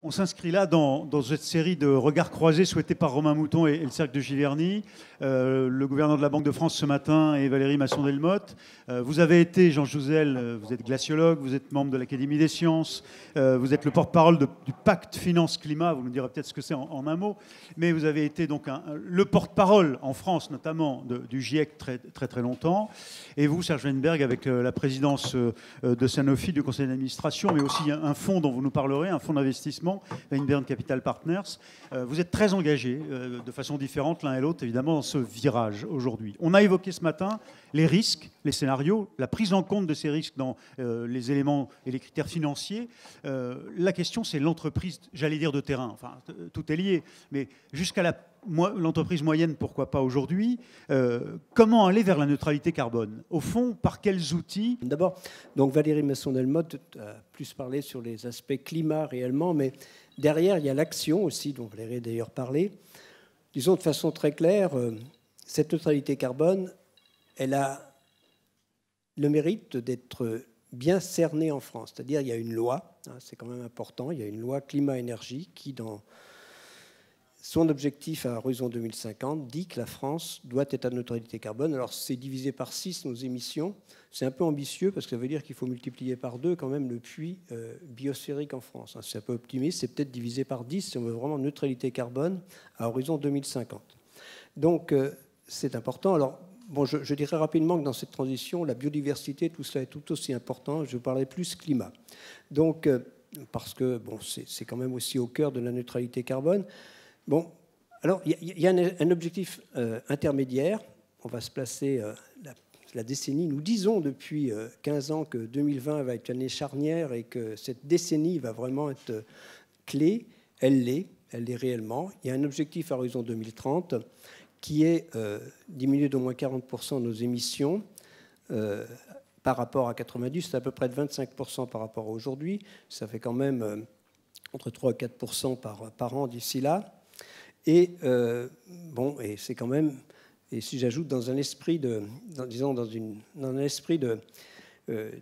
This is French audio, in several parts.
On s'inscrit là dans cette série de regards croisés souhaités par Romain Mouton et le Cercle de Giverny. Le gouverneur de la Banque de France ce matin et Valérie Masson-Delmotte. Vous avez été, Jean Jouzel, vous êtes glaciologue, vous êtes membre de l'Académie des sciences, vous êtes le porte-parole du pacte finance-climat, vous nous direz peut-être ce que c'est en un mot, mais vous avez été donc le porte-parole en France notamment du GIEC très longtemps. Et vous, Serge Weinberg, avec la présidence de Sanofi, du conseil d'administration, mais aussi un fonds dont vous nous parlerez, un fonds d'investissement, Weinberg Capital Partners. Vous êtes très engagés de façon différente l'un et l'autre, évidemment, dans ce virage aujourd'hui. On a évoqué ce matin les risques, les scénarios, la prise en compte de ces risques dans les éléments et les critères financiers. La question, c'est l'entreprise, j'allais dire de terrain, enfin, tout est lié, mais jusqu'à l'entreprise moyenne, pourquoi pas aujourd'hui, comment aller vers la neutralité carbone? Au fond, par quels outils? D'abord, donc Valérie Masson-Delmotte a plus parlé sur les aspects climat réellement, mais derrière, il y a l'action aussi, dont Valérie a d'ailleurs parlé. Disons de façon très claire, cette neutralité carbone, elle a le mérite d'être bien cernée en France. C'est-à-dire, il y a une loi, c'est quand même important, il y a une loi climat-énergie qui, dans son objectif à horizon 2050, dit que la France doit être à neutralité carbone. Alors, c'est divisé par 6 nos émissions. C'est un peu ambitieux parce que ça veut dire qu'il faut multiplier par 2 quand même le puits biosphérique en France. C'est un peu optimiste. C'est peut-être divisé par 10 si on veut vraiment neutralité carbone à horizon 2050. Donc, c'est important. Alors, bon, je dirais rapidement que dans cette transition, la biodiversité, tout cela est tout aussi important. Je parlerai plus climat. Donc, parce que bon, c'est quand même aussi au cœur de la neutralité carbone. Bon, alors il y a un objectif intermédiaire. On va se placer la décennie. Nous disons depuis 15 ans que 2020 va être une année charnière et que cette décennie va vraiment être clé. Elle l'est réellement. Il y a un objectif à horizon 2030 qui est diminuer d'au moins 40% nos émissions par rapport à 90. C'est à peu près de 25% par rapport à aujourd'hui. Ça fait quand même entre 3 et 4% par an d'ici là. Et bon, et c'est quand même, et si j'ajoute dans un esprit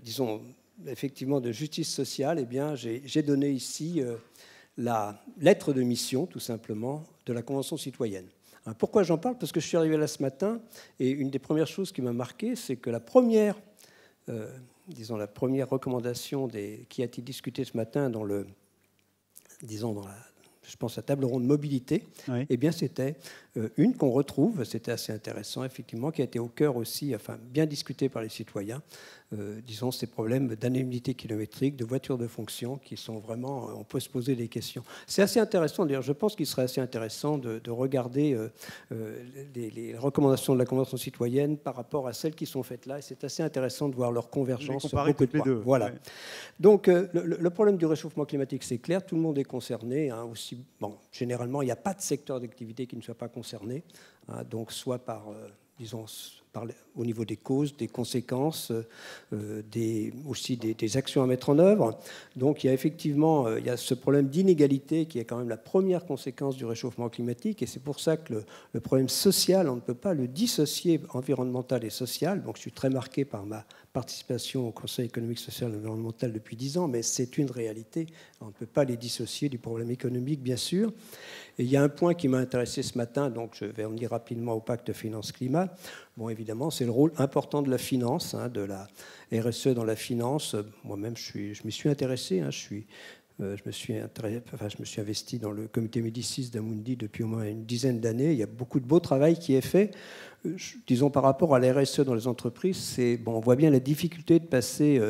disons effectivement de justice sociale, eh bien j'ai donné ici la lettre de mission, tout simplement, de la Convention citoyenne. Pourquoi j'en parle? Parce que je suis arrivé là ce matin, et une des premières choses qui m'a marqué, c'est que la première recommandation qui a été discutée ce matin dans je pense, la table ronde mobilité, oui. Eh bien, c'était une qu'on retrouve, c'était assez intéressant, effectivement, qui a été au cœur aussi, enfin, bien discuté par les citoyens, disons, ces problèmes d'indemnité kilométrique, de voitures de fonction, qui sont vraiment, on peut se poser des questions. C'est assez intéressant, d'ailleurs, je pense qu'il serait assez intéressant de regarder les recommandations de la Convention citoyenne par rapport à celles qui sont faites là, et c'est assez intéressant de voir leur convergence sur beaucoup de points. Voilà. Ouais. Donc, le problème du réchauffement climatique, c'est clair, tout le monde est concerné, hein, aussi. Bon, généralement, il n'y a pas de secteur d'activité qui ne soit pas concerné, hein, donc soit par, disons, au niveau des causes, des conséquences, aussi des actions à mettre en œuvre. Donc il y a effectivement ce problème d'inégalité qui est quand même la première conséquence du réchauffement climatique, et c'est pour ça que le problème social, on ne peut pas le dissocier environnemental et social. Donc je suis très marqué par ma participation au Conseil économique, social et environnemental depuis 10 ans, mais c'est une réalité. On ne peut pas les dissocier du problème économique, bien sûr. Et il y a un point qui m'a intéressé ce matin, donc je vais revenir rapidement au pacte finance-climat. Bon, évidemment, c'est le rôle important de la finance, hein, de la RSE dans la finance. Moi-même, je m'y suis intéressé. Hein, je me suis investi dans le comité Médicis d'Amundi depuis au moins une dizaine d'années. Il y a beaucoup de beau travail qui est fait. Disons, par rapport à la RSE dans les entreprises, bon, on voit bien la difficulté de passer...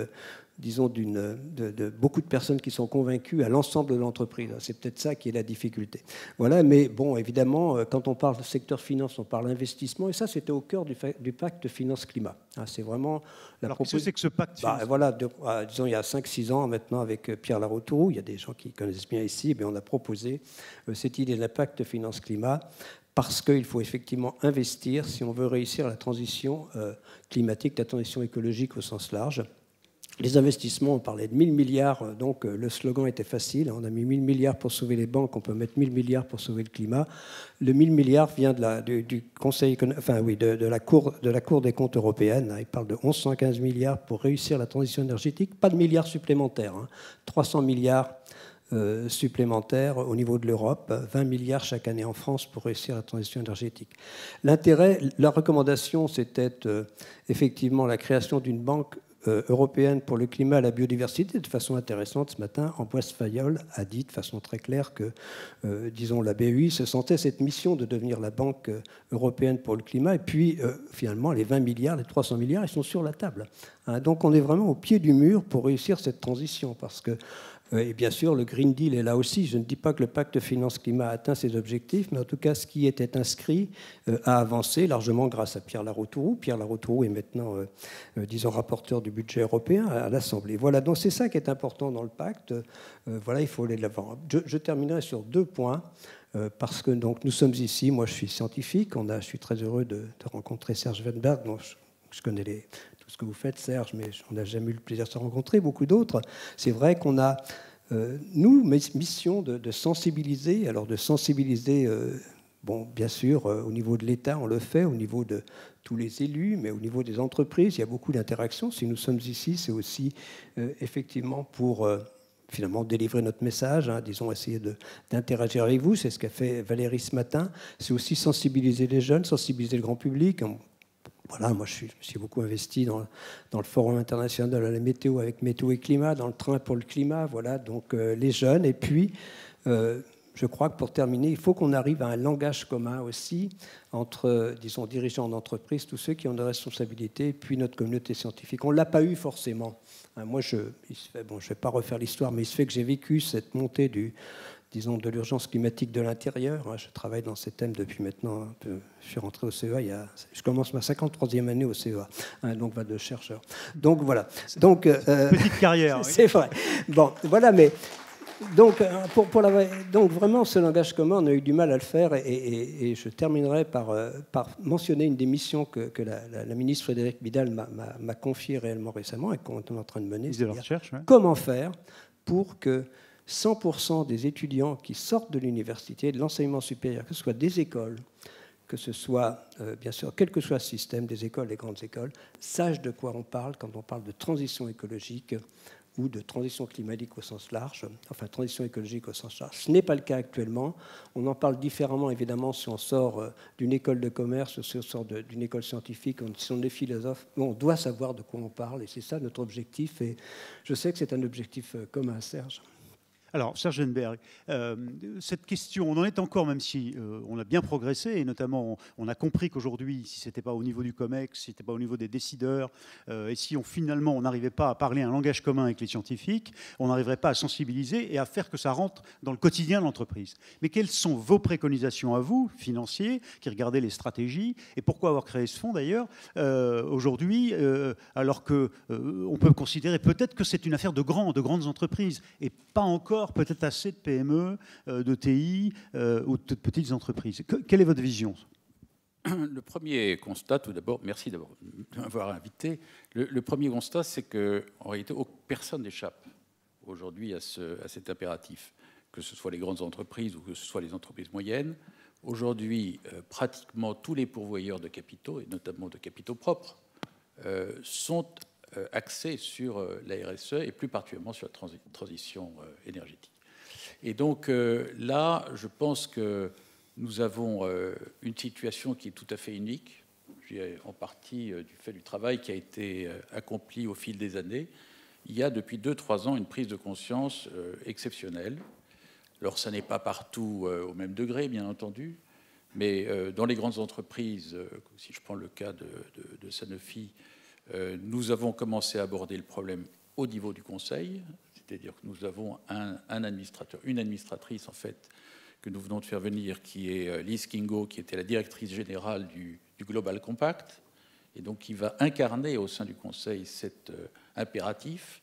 disons, de beaucoup de personnes qui sont convaincues à l'ensemble de l'entreprise. C'est peut-être ça qui est la difficulté. Voilà, mais bon, évidemment, quand on parle de secteur finance, on parle investissement, et ça, c'était au cœur du pacte finance-climat. C'est vraiment la proposition. Qu'est-ce que c'est que ce pacte finance-climat? Voilà, disons, il y a 5-6 ans, maintenant, avec Pierre Laroutourou, il y a des gens qui connaissent bien ici, on a proposé cette idée d'un pacte finance-climat, parce qu'il faut effectivement investir si on veut réussir la transition climatique, la transition écologique au sens large. Les investissements, on parlait de 1000 milliards, donc le slogan était facile. On a mis 1000 milliards pour sauver les banques, on peut mettre 1000 milliards pour sauver le climat. Le 1000 milliards vient du Conseil, enfin oui, de la Cour des comptes européenne. Il parle de 1115 milliards pour réussir la transition énergétique. Pas de milliards supplémentaires. 300 milliards supplémentaires au niveau de l'Europe, 20 milliards chaque année en France pour réussir la transition énergétique. L'intérêt, la recommandation, c'était effectivement la création d'une banque européenne pour le climat et la biodiversité. De façon intéressante, ce matin, Ambroise Fayol a dit de façon très claire que, disons, la BEI se sentait cette mission de devenir la banque européenne pour le climat. Et puis, finalement, les 20 milliards, les 300 milliards, ils sont sur la table. Hein, donc, on est vraiment au pied du mur pour réussir cette transition, parce que et bien sûr, le Green Deal est là aussi. Je ne dis pas que le pacte finance-climat a atteint ses objectifs, mais en tout cas, ce qui était inscrit a avancé largement grâce à Pierre Larrouturou. Pierre Larrouturou est maintenant, disons, rapporteur du budget européen à l'Assemblée. Voilà, donc c'est ça qui est important dans le pacte. Voilà, il faut aller de l'avant. Je terminerai sur 2 points. Parce que donc, nous sommes ici, moi je suis scientifique, je suis très heureux de rencontrer Serge Wenberg, dont je connais tout ce que vous faites, Serge, mais on n'a jamais eu le plaisir de se rencontrer, beaucoup d'autres. C'est vrai qu'on a, nous, mission de sensibiliser, alors de sensibiliser, bon, bien sûr, au niveau de l'État, on le fait, au niveau de tous les élus, mais au niveau des entreprises, il y a beaucoup d'interactions. Si nous sommes ici, c'est aussi effectivement pour... finalement, délivrer notre message, hein, disons, essayer d'interagir avec vous. C'est ce qu'a fait Valérie ce matin. C'est aussi sensibiliser les jeunes, sensibiliser le grand public. Voilà, moi, je me suis beaucoup investi dans le Forum international de la météo avec Météo et Climat, dans le train pour le climat, voilà, donc les jeunes. Et puis, je crois que pour terminer, il faut qu'on arrive à un langage commun aussi entre, disons, dirigeants d'entreprise, tous ceux qui ont des responsabilités, puis notre communauté scientifique. On ne l'a pas eu forcément. Moi, je ne vais pas refaire l'histoire, mais il se fait que j'ai vécu cette montée disons, de l'urgence climatique de l'intérieur. Je travaille dans ces thèmes depuis maintenant un peu. Je suis rentré au CEA, je commence ma 53e année au CEA, donc de chercheur. Donc voilà. Donc, petite carrière. C'est vrai. Bon, voilà, mais... Donc, donc vraiment, ce langage commun, on a eu du mal à le faire, et je terminerai par mentionner une des missions que la ministre Frédérique Vidal m'a confiée réellement récemment et qu'on est en train de mener. De la recherche, ouais. Comment faire pour que 100% des étudiants qui sortent de l'université, de l'enseignement supérieur, que ce soit des écoles, que ce soit, bien sûr, quel que soit le système, des écoles, des grandes écoles, sachent de quoi on parle quand on parle de transition écologique ou de transition climatique au sens large, enfin transition écologique au sens large. Ce n'est pas le cas actuellement. On en parle différemment, évidemment, si on sort d'une école de commerce ou si on sort d'une école scientifique, si on est philosophe. On doit savoir de quoi on parle, et c'est ça notre objectif. Et je sais que c'est un objectif commun, Serge. Alors, Serge Wenberg, cette question, on en est encore, même si on a bien progressé, et notamment on a compris qu'aujourd'hui, si ce n'était pas au niveau du COMEX, si ce n'était pas au niveau des décideurs, et si finalement on n'arrivait pas à parler un langage commun avec les scientifiques, on n'arriverait pas à sensibiliser et à faire que ça rentre dans le quotidien de l'entreprise. Mais quelles sont vos préconisations à vous, financiers, qui regardez les stratégies, et pourquoi avoir créé ce fonds d'ailleurs, aujourd'hui, alors qu'on peut considérer peut-être que c'est une affaire de grandes entreprises, et pas encore peut-être assez de PME, de TI ou de petites entreprises. Quelle est votre vision ? Le premier constat, tout d'abord, merci d'abord de m'avoir invité. Le premier constat, c'est qu'en réalité, personne n'échappe aujourd'hui à cet impératif, que ce soit les grandes entreprises ou que ce soit les entreprises moyennes. Aujourd'hui, pratiquement tous les pourvoyeurs de capitaux, et notamment de capitaux propres, sont axés sur la RSE et plus particulièrement sur la transition énergétique. Et donc là, je pense que nous avons une situation qui est tout à fait unique, en partie du fait du travail qui a été accompli au fil des années. Il y a depuis 2-3 ans une prise de conscience exceptionnelle. Alors ça n'est pas partout au même degré, bien entendu, mais dans les grandes entreprises, si je prends le cas de Sanofi, nous avons commencé à aborder le problème au niveau du Conseil, c'est-à-dire que nous avons un administrateur, une administratrice en fait, que nous venons de faire venir, qui est Lise Kingo, qui était la directrice générale du Global Compact, et donc qui va incarner au sein du Conseil cet impératif.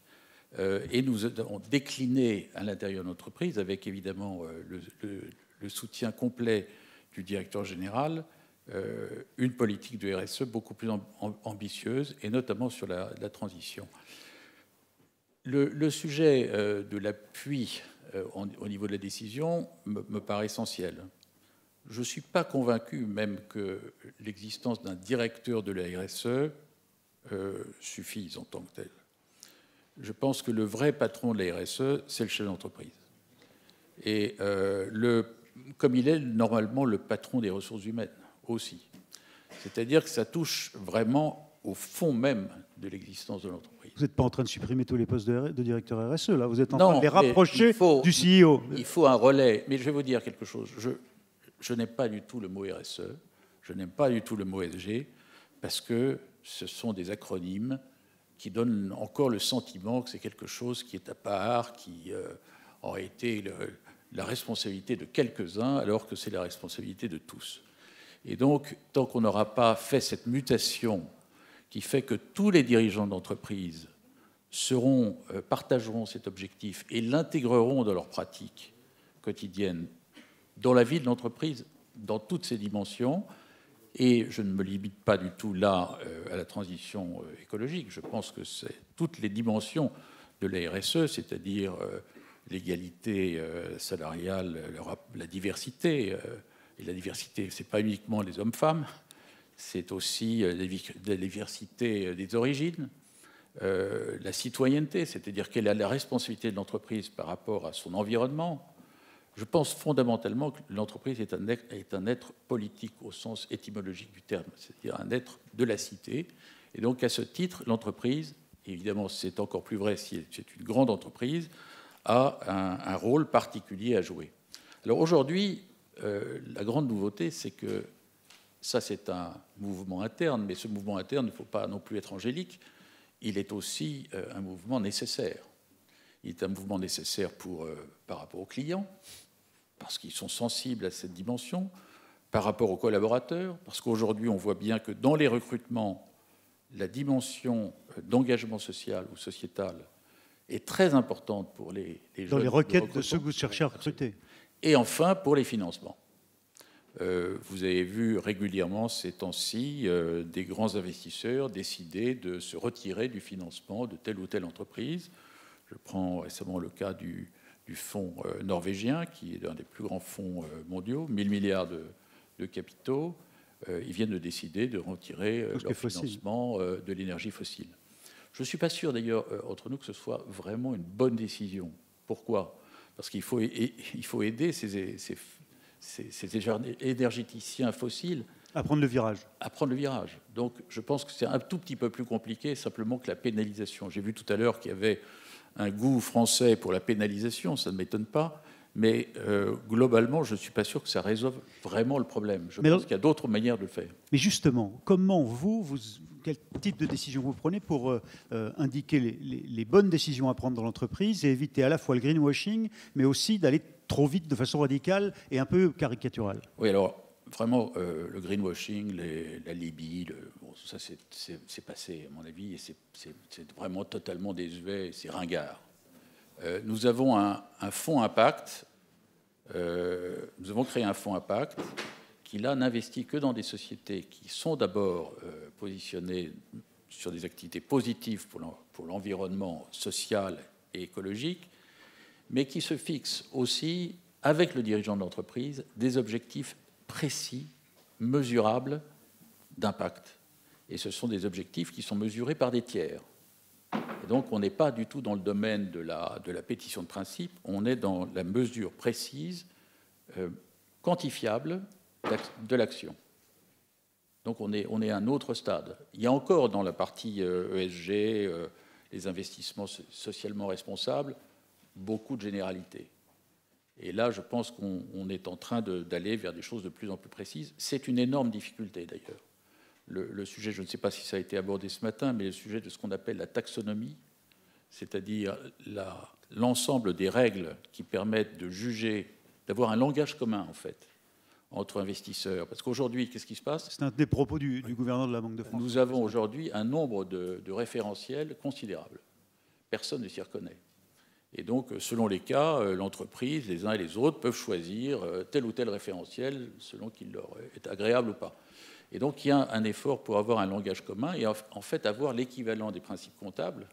Et nous avons décliné à l'intérieur de l'entreprise, avec évidemment le soutien complet du directeur général, une politique de RSE beaucoup plus ambitieuse, et notamment sur la transition. Le sujet de l'appui au niveau de la décision me paraît essentiel. Je ne suis pas convaincu même que l'existence d'un directeur de la RSE suffise en tant que tel. Je pense que le vrai patron de la RSE, c'est le chef d'entreprise. Et comme il est normalement le patron des ressources humaines aussi. C'est-à-dire que ça touche vraiment au fond même de l'existence de l'entreprise. Vous n'êtes pas en train de supprimer tous les postes de directeur RSE, là. Vous êtes en train de les rapprocher du CEO. Il faut un relais. Mais je vais vous dire quelque chose. Je n'aime pas du tout le mot RSE. Je n'aime pas du tout le mot ESG, parce que ce sont des acronymes qui donnent encore le sentiment que c'est quelque chose qui est à part, qui aurait été la responsabilité de quelques-uns, alors que c'est la responsabilité de tous. Et donc, tant qu'on n'aura pas fait cette mutation qui fait que tous les dirigeants d'entreprise partageront cet objectif et l'intégreront dans leur pratique quotidienne, dans la vie de l'entreprise, dans toutes ses dimensions, et je ne me limite pas du tout là à la transition écologique, je pense que c'est toutes les dimensions de la RSE, c'est-à-dire l'égalité salariale, la diversité, et la diversité, ce n'est pas uniquement les hommes-femmes, c'est aussi la diversité des origines, la citoyenneté, c'est-à-dire quelle est la responsabilité de l'entreprise par rapport à son environnement. Je pense fondamentalement que l'entreprise est un être politique au sens étymologique du terme, c'est-à-dire un être de la cité. Et donc, à ce titre, l'entreprise, évidemment, c'est encore plus vrai si c'est une grande entreprise, a un rôle particulier à jouer. Alors aujourd'hui, la grande nouveauté, c'est que ça, c'est un mouvement interne, mais ce mouvement interne, il ne faut pas non plus être angélique, il est aussi un mouvement nécessaire. Il est un mouvement nécessaire par rapport aux clients, parce qu'ils sont sensibles à cette dimension, par rapport aux collaborateurs, parce qu'aujourd'hui, on voit bien que dans les recrutements, la dimension d'engagement social ou sociétal est très importante pour les jeunes. Dans les requêtes de ceux que vous cherchez à recruter. Et enfin, pour les financements. Vous avez vu régulièrement ces temps-ci des grands investisseurs décider de se retirer du financement de telle ou telle entreprise. Je prends récemment le cas du fonds norvégien, qui est l'un des plus grands fonds mondiaux, 1000 milliards de capitaux. Ils viennent de décider de retirer leur financement de l'énergie fossile. Je ne suis pas sûr, d'ailleurs, entre nous, que ce soit vraiment une bonne décision. Pourquoi ? Parce qu'il faut aider ces énergéticiens fossiles à prendre le virage. À prendre le virage. Donc, je pense que c'est un tout petit peu plus compliqué simplement que la pénalisation. J'ai vu tout à l'heure qu'il y avait un goût français pour la pénalisation, ça ne m'étonne pas, mais globalement, je ne suis pas sûr que ça résolve vraiment le problème. Je pense qu'il y a d'autres manières de le faire. Mais justement, comment quel type de décision vous prenez pour indiquer les bonnes décisions à prendre dans l'entreprise et éviter à la fois le greenwashing, mais aussi d'aller trop vite de façon radicale et un peu caricaturale? Oui, alors vraiment, le greenwashing, la Libye, ça c'est passé, à mon avis, et c'est vraiment totalement désuet, c'est ringard. Nous avons un fonds impact, nous avons créé un fonds impact qui, là, n'investit que dans des sociétés qui sont d'abord positionnées sur des activités positives pour l'environnement social et écologique, mais qui se fixent aussi, avec le dirigeant de l'entreprise, des objectifs précis, mesurables d'impact. Et ce sont des objectifs qui sont mesurés par des tiers. Et donc, on n'est pas du tout dans le domaine de la pétition de principe, on est dans la mesure précise, quantifiable de l'action. Donc, on est à un autre stade. Il y a encore dans la partie ESG, les investissements socialement responsables, beaucoup de généralités. Et là, je pense qu'on est en train d'aller vers des choses de plus en plus précises. C'est une énorme difficulté, d'ailleurs. Le sujet, je ne sais pas si ça a été abordé ce matin, mais le sujet de ce qu'on appelle la taxonomie, c'est-à-dire l'ensemble des règles qui permettent de juger, d'avoir un langage commun, en fait, entre investisseurs. Parce qu'aujourd'hui, qu'est-ce qui se passe ? C'est un des propos du gouverneur de la Banque de France. Nous avons aujourd'hui un nombre de référentiels considérable. Personne ne s'y reconnaît. Et donc, selon les cas, l'entreprise, les uns et les autres, peuvent choisir tel ou tel référentiel selon qu'il leur est agréable ou pas. Et donc, il y a un effort pour avoir un langage commun et en fait avoir l'équivalent des principes comptables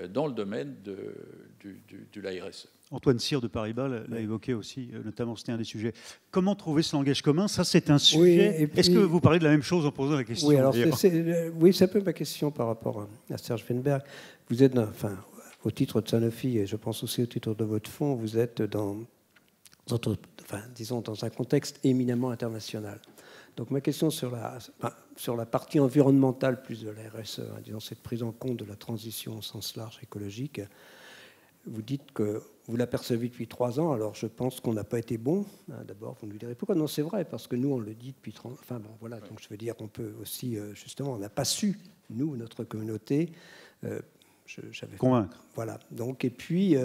dans le domaine de la RSE. Antoine Cyr de Paribas l'a évoqué aussi, notamment c'était un des sujets. Comment trouver ce langage commun ? Ça, c'est un sujet. Oui, puis... Est-ce que vous parlez de la même chose en posant la question ? Oui, alors c'est un peu ma question par rapport à Serge Wenberg. Vous êtes, au titre de Sanofi, et je pense aussi au titre de votre fonds, vous êtes dans disons, dans un contexte éminemment international. Donc ma question sur la partie environnementale plus de la RSE, disons cette prise en compte de la transition au sens large écologique, vous dites que vous l'apercevez depuis 3 ans, alors je pense qu'on n'a pas été bon. D'abord, vous nous direz pourquoi. Non, c'est vrai, parce que nous, on le dit depuis 30 ans. Enfin bon, voilà, donc je veux dire qu'on peut aussi, justement, on n'a pas su, nous, notre communauté, convaincre. Voilà, donc, et puis,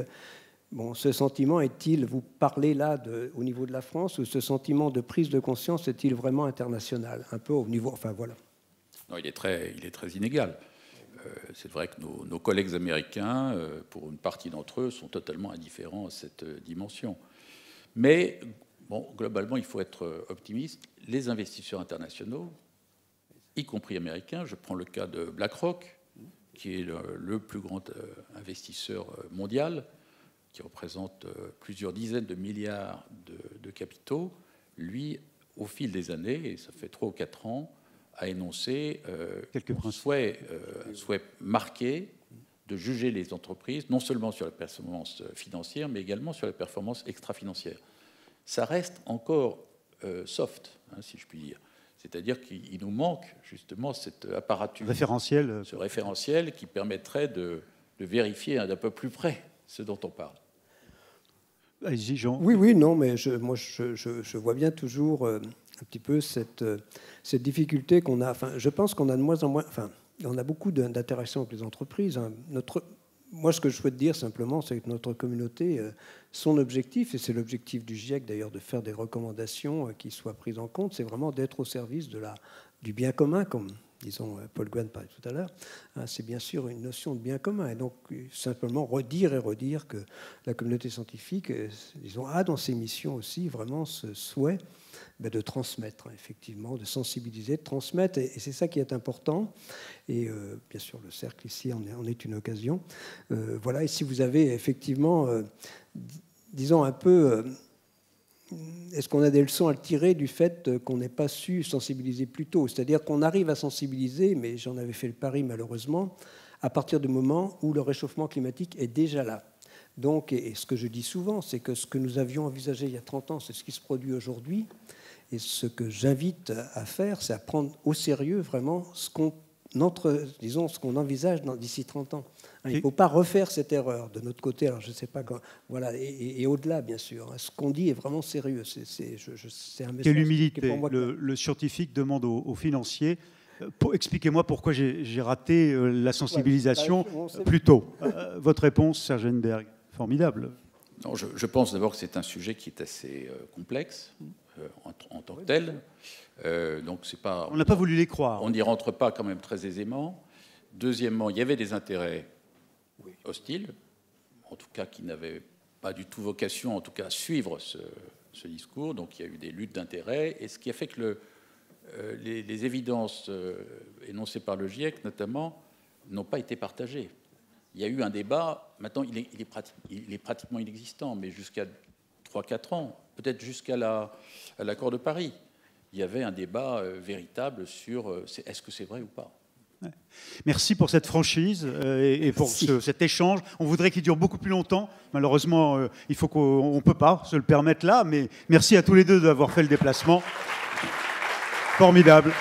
bon, ce sentiment est-il, vous parlez là au niveau de la France, ou ce sentiment de prise de conscience est-il vraiment international? Un peu au niveau, enfin voilà. Non, il est très inégal. C'est vrai que nos collègues américains, pour une partie d'entre eux, sont totalement indifférents à cette dimension. Mais, bon, globalement, il faut être optimiste. Les investisseurs internationaux, y compris américains, je prends le cas de BlackRock, qui est le plus grand investisseur mondial, qui représente plusieurs dizaines de milliards de capitaux, lui, au fil des années, et ça fait 3 ou 4 ans, a énoncé un souhait marqué de juger les entreprises, non seulement sur la performance financière, mais également sur la performance extra-financière. Ça reste encore soft, si je puis dire. C'est-à-dire qu'il nous manque justement cet apparatus, ce référentiel qui permettrait de vérifier d'un peu plus près ce dont on parle. Allez-y, Jean. Oui, non, mais moi, je vois bien toujours un petit peu cette difficulté qu'on a. Enfin, je pense qu'on a de moins en moins. Enfin, on a beaucoup d'interactions avec les entreprises. Moi, ce que je souhaite dire simplement, c'est que notre communauté, son objectif, et c'est l'objectif du GIEC d'ailleurs, de faire des recommandations qui soient prises en compte, c'est vraiment d'être au service du bien commun, comme disons Paul Gouin parlait tout à l'heure. C'est bien sûr une notion de bien commun. Et donc, simplement redire que la communauté scientifique, disons, a dans ses missions aussi vraiment ce souhait de transmettre, effectivement, de sensibiliser, de transmettre. Et c'est ça qui est important. Et bien sûr, le cercle ici en est une occasion. Voilà. Et si vous avez effectivement, disons un peu... Est-ce qu'on a des leçons à tirer du fait qu'on n'ait pas su sensibiliser plus tôt? C'est-à-dire qu'on arrive à sensibiliser, mais j'en avais fait le pari malheureusement, à partir du moment où le réchauffement climatique est déjà là. Donc, et ce que je dis souvent, c'est que ce que nous avions envisagé il y a 30 ans, c'est ce qui se produit aujourd'hui. Et ce que j'invite à faire, c'est à prendre au sérieux vraiment ce qu'on envisage d'ici 30 ans. Il ne faut pas refaire cette erreur de notre côté. Alors je ne sais pas quand. Voilà, et au-delà, bien sûr. Ce qu'on dit est vraiment sérieux. C'est un message. Quelle humilité. Le scientifique demande aux financiers. Expliquez-moi pourquoi j'ai raté la sensibilisation plus tôt. Votre réponse, Serge Heinberg. Formidable. Non, je pense d'abord que c'est un sujet qui est assez complexe en tant que tel. Donc c'est pas, on n'a pas voulu les croire. On n'y rentre pas quand même très aisément. Deuxièmement, il y avait des intérêts hostiles, en tout cas qui n'avaient pas du tout vocation, en tout cas, à suivre ce discours. Donc il y a eu des luttes d'intérêts, et ce qui a fait que les évidences énoncées par le GIEC, notamment, n'ont pas été partagées. Il y a eu un débat, maintenant il est pratiquement inexistant, mais jusqu'à 3-4 ans, peut-être jusqu'à l'accord de Paris, il y avait un débat véritable sur est-ce que c'est vrai ou pas. Merci pour cette franchise et pour cet échange. On voudrait qu'il dure beaucoup plus longtemps. Malheureusement, il faut qu'on ne peut pas se le permettre là, mais merci à tous les deux d'avoir fait le déplacement. Formidable.